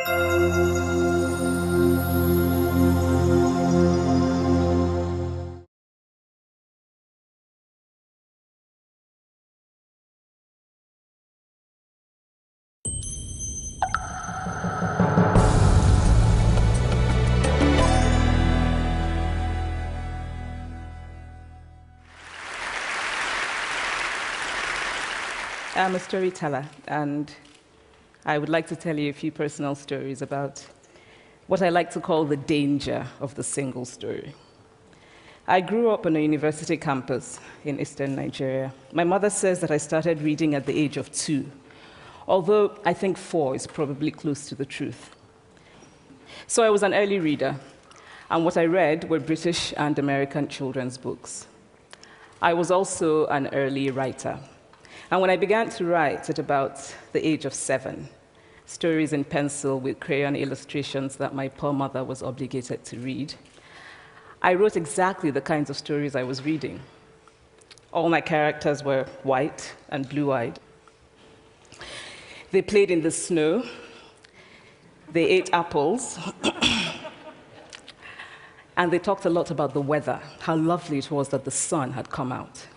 I'm a storyteller, and I would like to tell you a few personal stories about what I like to call the danger of the single story. I grew up on a university campus in eastern Nigeria. My mother says that I started reading at the age of 2, although I think 4 is probably close to the truth. So I was an early reader, and what I read were British and American children's books. I was also an early writer. And when I began to write at about the age of 7, stories in pencil with crayon illustrations that my poor mother was obligated to read, I wrote exactly the kinds of stories I was reading. All my characters were white and blue-eyed. They played in the snow. They ate apples. And they talked a lot about the weather, how lovely it was that the sun had come out.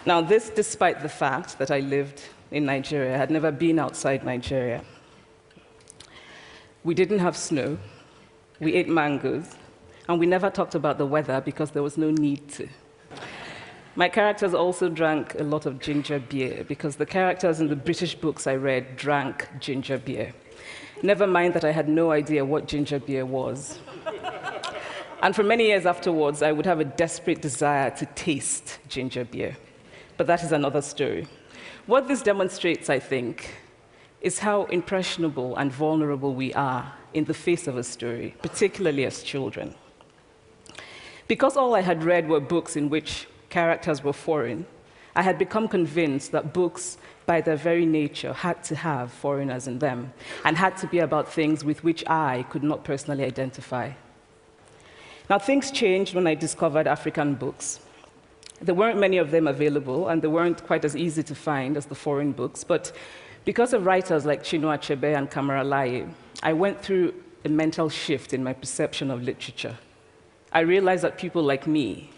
Now, this despite the fact that I lived in Nigeria. I had never been outside Nigeria. We didn't have snow. We ate mangoes. And we never talked about the weather because there was no need to. My characters also drank a lot of ginger beer because the characters in the British books I read drank ginger beer. Never mind that I had no idea what ginger beer was. And for many years afterwards, I would have a desperate desire to taste ginger beer. But that is another story. What this demonstrates, I think, is how impressionable and vulnerable we are in the face of a story, particularly as children. Because all I had read were books in which characters were foreign, I had become convinced that books, by their very nature, had to have foreigners in them and had to be about things with which I could not personally identify. Now, things changed when I discovered African books. There weren't many of them available, and they weren't quite as easy to find as the foreign books, but because of writers like Chinua Achebe and Kamara Laye, I went through a mental shift in my perception of literature. I realized that people like me,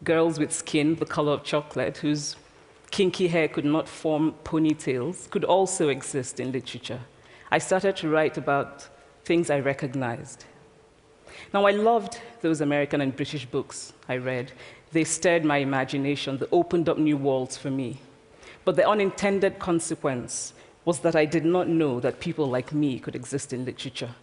girls with skin the color of chocolate, whose kinky hair could not form ponytails, could also exist in literature. I started to write about things I recognized. Now, I loved those American and British books I read. They stirred my imagination. They opened up new worlds for me. But the unintended consequence was that I did not know that people like me could exist in literature.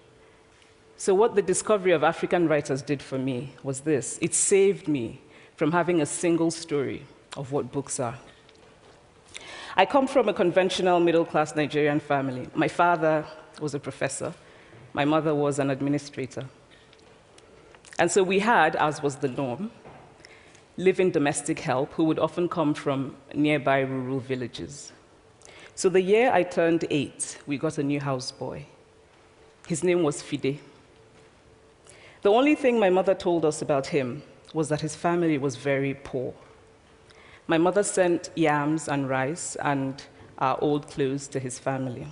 So what the discovery of African writers did for me was this. It saved me from having a single story of what books are. I come from a conventional middle-class Nigerian family. My father was a professor. My mother was an administrator. And so we had, as was the norm, live-in domestic help who would often come from nearby rural villages. So the year I turned 8, we got a new houseboy. His name was Fide. The only thing my mother told us about him was that his family was very poor. My mother sent yams and rice and our old clothes to his family.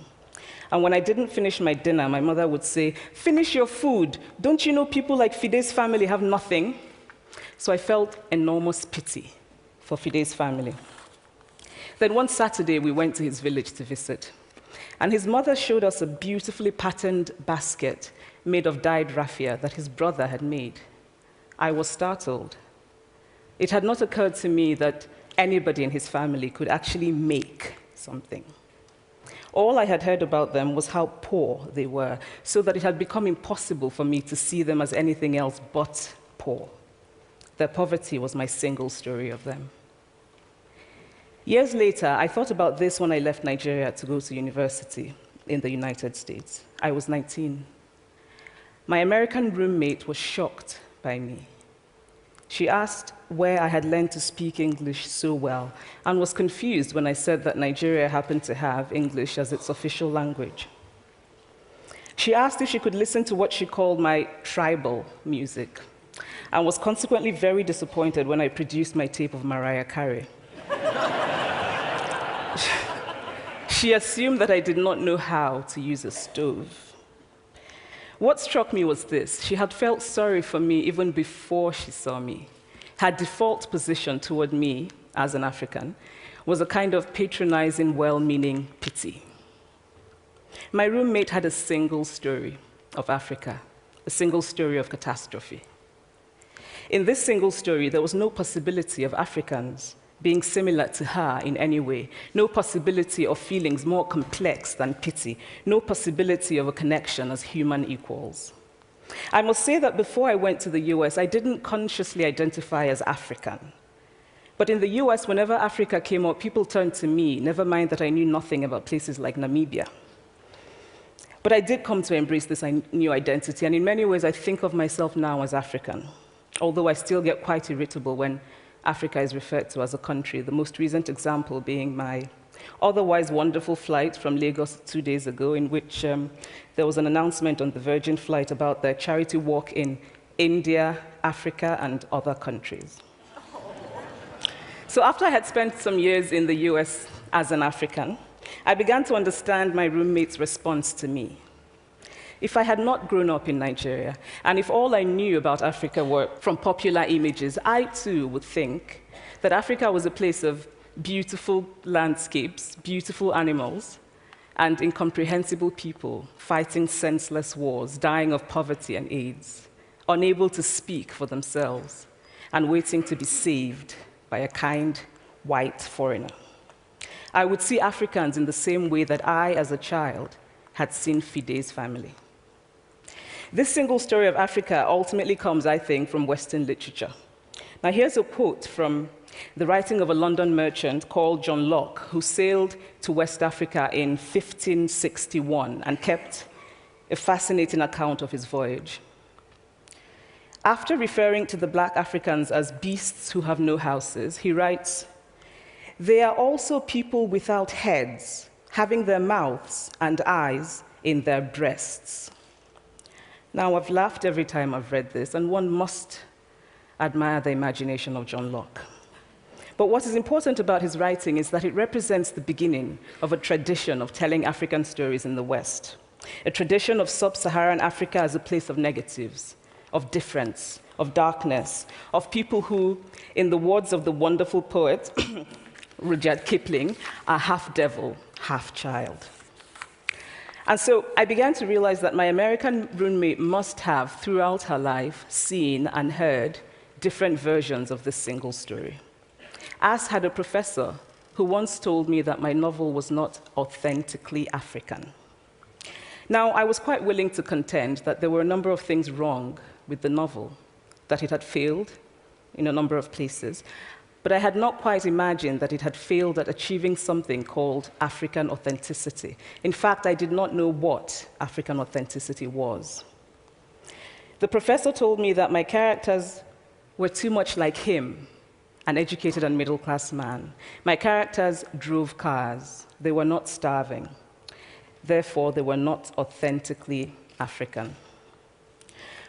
And when I didn't finish my dinner, my mother would say, "Finish your food. Don't you know people like Fide's family have nothing?" So I felt enormous pity for Fide's family. Then one Saturday, we went to his village to visit. And his mother showed us a beautifully patterned basket made of dyed raffia that his brother had made. I was startled. It had not occurred to me that anybody in his family could actually make something. All I had heard about them was how poor they were, so that it had become impossible for me to see them as anything else but poor. Their poverty was my single story of them. Years later, I thought about this when I left Nigeria to go to university in the United States. I was 19. My American roommate was shocked by me. She asked where I had learned to speak English so well and was confused when I said that Nigeria happened to have English as its official language. She asked if she could listen to what she called my tribal music, and was consequently very disappointed when I produced my tape of Mariah Carey. She assumed that I did not know how to use a stove. What struck me was this: she had felt sorry for me even before she saw me. Her default position toward me as an African was a kind of patronizing, well-meaning pity. My roommate had a single story of Africa, a single story of catastrophe. In this single story, there was no possibility of Africans being similar to her in any way, no possibility of feelings more complex than pity, no possibility of a connection as human equals. I must say that before I went to the US, I didn't consciously identify as African. But in the US, whenever Africa came up, people turned to me, never mind that I knew nothing about places like Namibia. But I did come to embrace this new identity, and in many ways, I think of myself now as African, although I still get quite irritable when Africa is referred to as a country, the most recent example being my otherwise wonderful flight from Lagos 2 days ago, in which there was an announcement on the Virgin flight about their charity walk in India, Africa, and other countries. So after I had spent some years in the US as an African, I began to understand my roommate's response to me. If I had not grown up in Nigeria, and if all I knew about Africa were from popular images, I too would think that Africa was a place of beautiful landscapes, beautiful animals, and incomprehensible people fighting senseless wars, dying of poverty and AIDS, unable to speak for themselves, and waiting to be saved by a kind white foreigner. I would see Africans in the same way that I, as a child, had seen Fide's family. This single story of Africa ultimately comes, I think, from Western literature. Now, here's a quote from the writing of a London merchant called John Locke, who sailed to West Africa in 1561 and kept a fascinating account of his voyage. After referring to the black Africans as beasts who have no houses, he writes, "They are also people without heads, having their mouths and eyes in their breasts." Now, I've laughed every time I've read this, and one must admire the imagination of John Locke. But what is important about his writing is that it represents the beginning of a tradition of telling African stories in the West, a tradition of sub-Saharan Africa as a place of negatives, of difference, of darkness, of people who, in the words of the wonderful poet Rudyard Kipling, are half devil, half child. And so I began to realize that my American roommate must have, throughout her life, seen and heard different versions of this single story. As had a professor who once told me that my novel was not authentically African. Now, I was quite willing to contend that there were a number of things wrong with the novel, that it had failed in a number of places, but I had not quite imagined that it had failed at achieving something called African authenticity. In fact, I did not know what African authenticity was. The professor told me that my characters were too much like him, an educated and middle-class man. My characters drove cars. They were not starving. Therefore, they were not authentically African.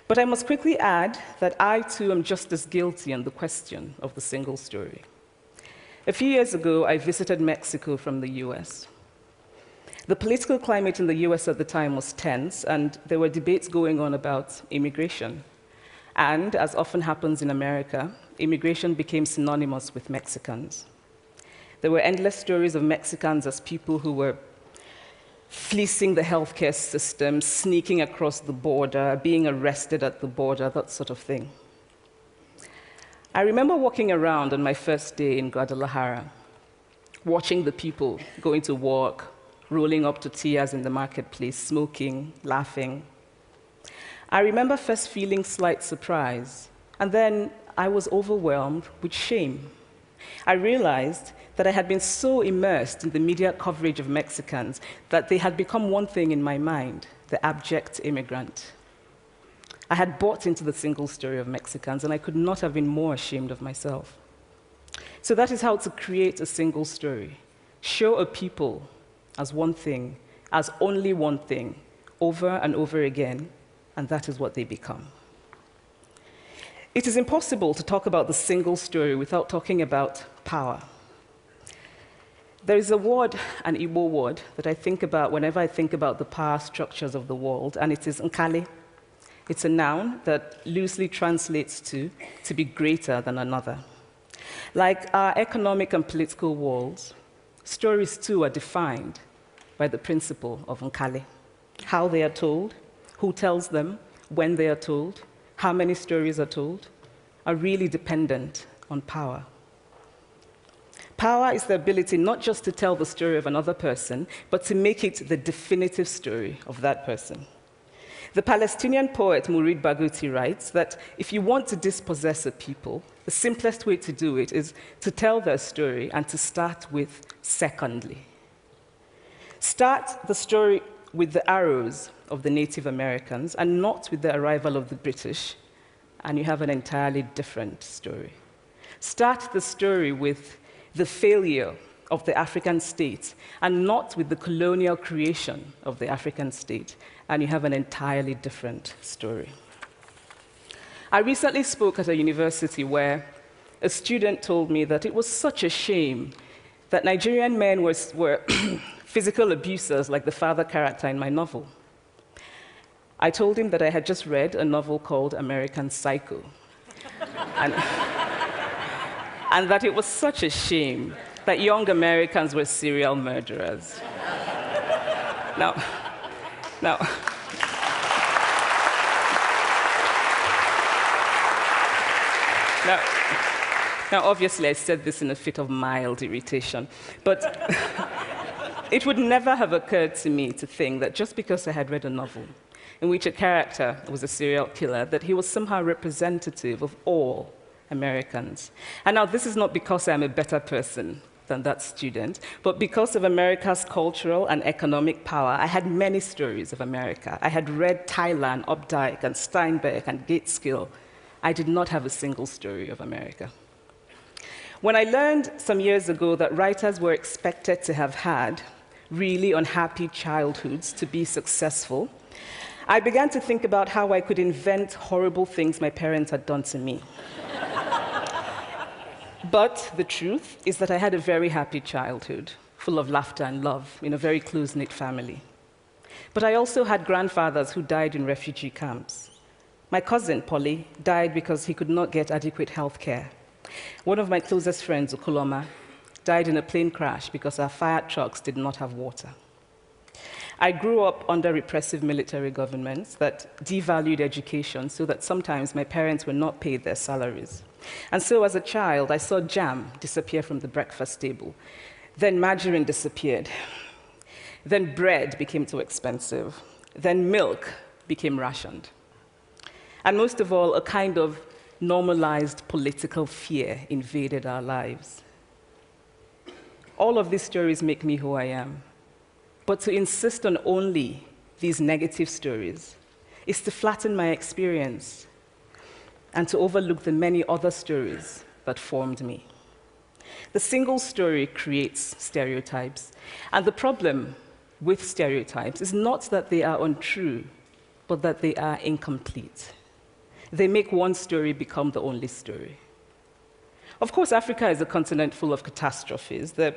But I must quickly add that I, too, am just as guilty on the question of the single story. A few years ago, I visited Mexico from the US. The political climate in the US at the time was tense, and there were debates going on about immigration. And, as often happens in America, immigration became synonymous with Mexicans. There were endless stories of Mexicans as people who were fleecing the healthcare system, sneaking across the border, being arrested at the border, that sort of thing. I remember walking around on my first day in Guadalajara, watching the people going to work, rolling up tortillas in the marketplace, smoking, laughing. I remember first feeling slight surprise, and then I was overwhelmed with shame. I realized that I had been so immersed in the media coverage of Mexicans that they had become one thing in my mind, the abject immigrant. I had bought into the single story of Mexicans, and I could not have been more ashamed of myself. So that is how to create a single story. Show a people as one thing, as only one thing, over and over again, and that is what they become. It is impossible to talk about the single story without talking about power. There is a word, an Igbo word, that I think about whenever I think about the power structures of the world, and it is nkali. It's a noun that loosely translates to be greater than another. Like our economic and political worlds, stories too are defined by the principle of nkali. How they are told, who tells them, when they are told, how many stories are told, are really dependent on power. Power is the ability not just to tell the story of another person, but to make it the definitive story of that person. The Palestinian poet Mourid Barghouti writes that if you want to dispossess a people, the simplest way to do it is to tell their story and to start with secondly. Start the story with the arrows of the Native Americans and not with the arrival of the British, and you have an entirely different story. Start the story with the failure of the African state and not with the colonial creation of the African state, and you have an entirely different story. I recently spoke at a university where a student told me that it was such a shame that Nigerian men were physical abusers like the father character in my novel. I told him that I had just read a novel called American Psycho, and that it was such a shame that young Americans were serial murderers. Now, obviously, I said this in a fit of mild irritation, but it would never have occurred to me to think that just because I had read a novel in which a character was a serial killer, that he was somehow representative of all Americans. And now, this is not because I'm a better person than that student, but because of America's cultural and economic power, I had many stories of America. I had read Tyler, Updike, and Steinbeck, and Gateskill. I did not have a single story of America. When I learned some years ago that writers were expected to have had really unhappy childhoods to be successful, I began to think about how I could invent horrible things my parents had done to me. But the truth is that I had a very happy childhood, full of laughter and love, in a very close-knit family. But I also had grandfathers who died in refugee camps. My cousin, Polly, died because he could not get adequate health care. One of my closest friends, Okoloma, died in a plane crash because our fire trucks did not have water. I grew up under repressive military governments that devalued education so that sometimes my parents were not paid their salaries. And so as a child, I saw jam disappear from the breakfast table. Then margarine disappeared. Then bread became too expensive. Then milk became rationed. And most of all, a kind of normalized political fear invaded our lives. All of these stories make me who I am. But to insist on only these negative stories is to flatten my experience and to overlook the many other stories that formed me. The single story creates stereotypes, and the problem with stereotypes is not that they are untrue, but that they are incomplete. They make one story become the only story. Of course, Africa is a continent full of catastrophes, the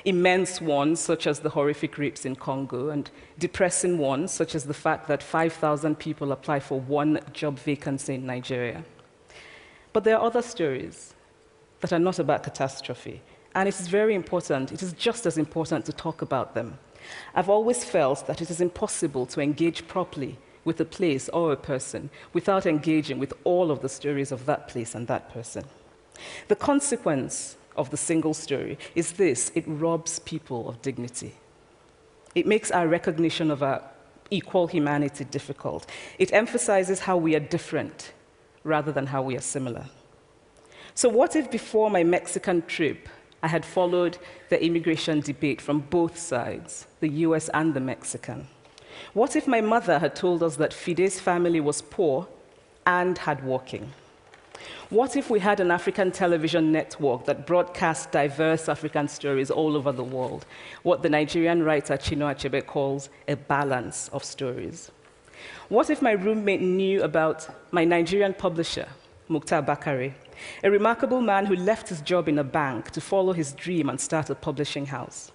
immense ones, such as the horrific rapes in Congo, and depressing ones, such as the fact that 5,000 people apply for one job vacancy in Nigeria. But there are other stories that are not about catastrophe, and it is very important, it is just as important to talk about them. I've always felt that it is impossible to engage properly with a place or a person without engaging with all of the stories of that place and that person. The consequence of the single story is this: it robs people of dignity. It makes our recognition of our equal humanity difficult. It emphasizes how we are different rather than how we are similar. So what if before my Mexican trip, I had followed the immigration debate from both sides, the US and the Mexican? What if my mother had told us that Fide's family was poor and hardworking? What if we had an African television network that broadcast diverse African stories all over the world, what the Nigerian writer Chinua Achebe calls a balance of stories? What if my roommate knew about my Nigerian publisher, Mukhtar Bakare, a remarkable man who left his job in a bank to follow his dream and start a publishing house?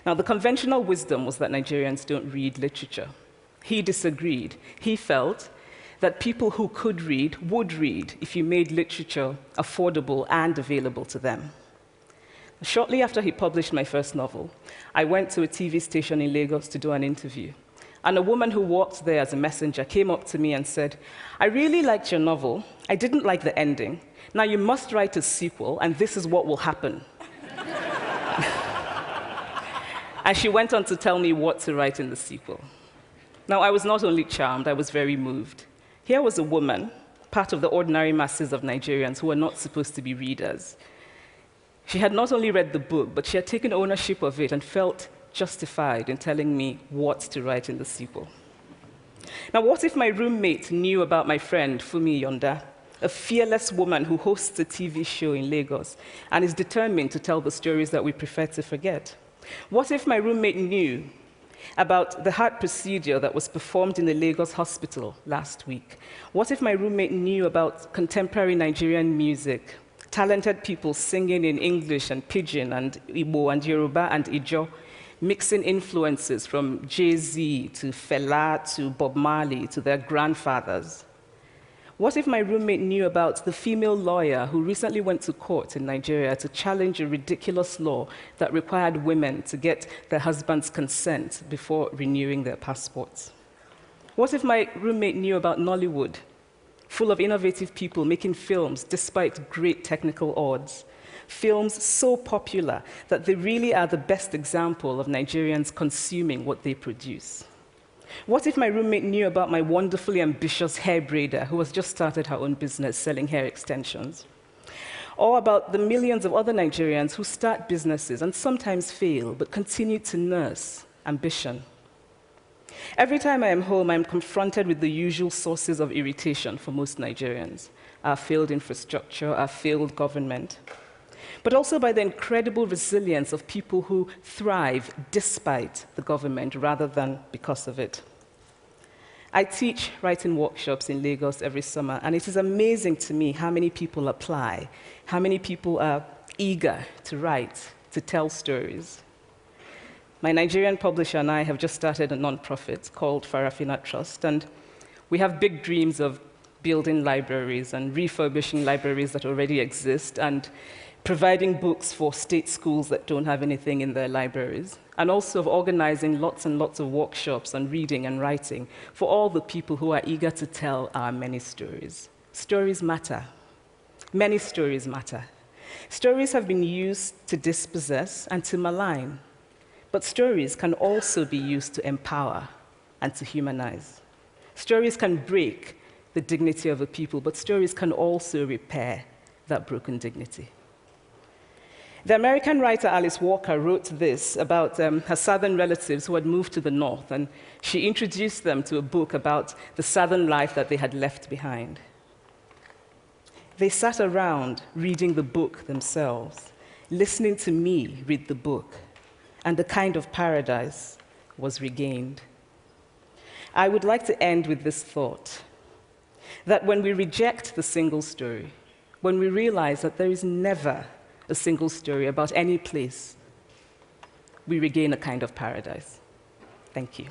Now, the conventional wisdom was that Nigerians don't read literature. He disagreed. He felt that people who could read would read if you made literature affordable and available to them. Shortly after he published my first novel, I went to a TV station in Lagos to do an interview. And a woman who worked there as a messenger came up to me and said, "I really liked your novel. I didn't like the ending. Now you must write a sequel, and this is what will happen." And she went on to tell me what to write in the sequel. Now, I was not only charmed, I was very moved. Here was a woman, part of the ordinary masses of Nigerians who were not supposed to be readers. She had not only read the book, but she had taken ownership of it and felt justified in telling me what to write in the sequel. Now, what if my roommate knew about my friend, Fumi Yonda, a fearless woman who hosts a TV show in Lagos and is determined to tell the stories that we prefer to forget? What if my roommate knew about the heart procedure that was performed in the Lagos hospital last week? What if my roommate knew about contemporary Nigerian music, talented people singing in English and Pidgin and Igbo and Yoruba and Ijo, mixing influences from Jay-Z to Fela to Bob Marley to their grandfathers? What if my roommate knew about the female lawyer who recently went to court in Nigeria to challenge a ridiculous law that required women to get their husband's consent before renewing their passports? What if my roommate knew about Nollywood, full of innovative people making films despite great technical odds? Films so popular that they really are the best example of Nigerians consuming what they produce. What if my roommate knew about my wonderfully ambitious hair braider who has just started her own business selling hair extensions? Or about the millions of other Nigerians who start businesses and sometimes fail, but continue to nurse ambition? Every time I am home, I'm confronted with the usual sources of irritation for most Nigerians: our failed infrastructure, our failed government, but also by the incredible resilience of people who thrive despite the government rather than because of it. I teach writing workshops in Lagos every summer, and it is amazing to me how many people apply, how many people are eager to write, to tell stories. My Nigerian publisher and I have just started a nonprofit called Farafina Trust, and we have big dreams of building libraries and refurbishing libraries that already exist and providing books for state schools that don't have anything in their libraries, and also of organizing lots and lots of workshops on reading and writing for all the people who are eager to tell our many stories. Stories matter. Many stories matter. Stories have been used to dispossess and to malign, but stories can also be used to empower and to humanize. Stories can break the dignity of a people, but stories can also repair that broken dignity. The American writer Alice Walker wrote this about her southern relatives who had moved to the north, and she introduced them to a book about the southern life that they had left behind. They sat around reading the book themselves, listening to me read the book, and a kind of paradise was regained. I would like to end with this thought, that when we reject the single story, when we realize that there is never a single story about any place, we regain a kind of paradise. Thank you.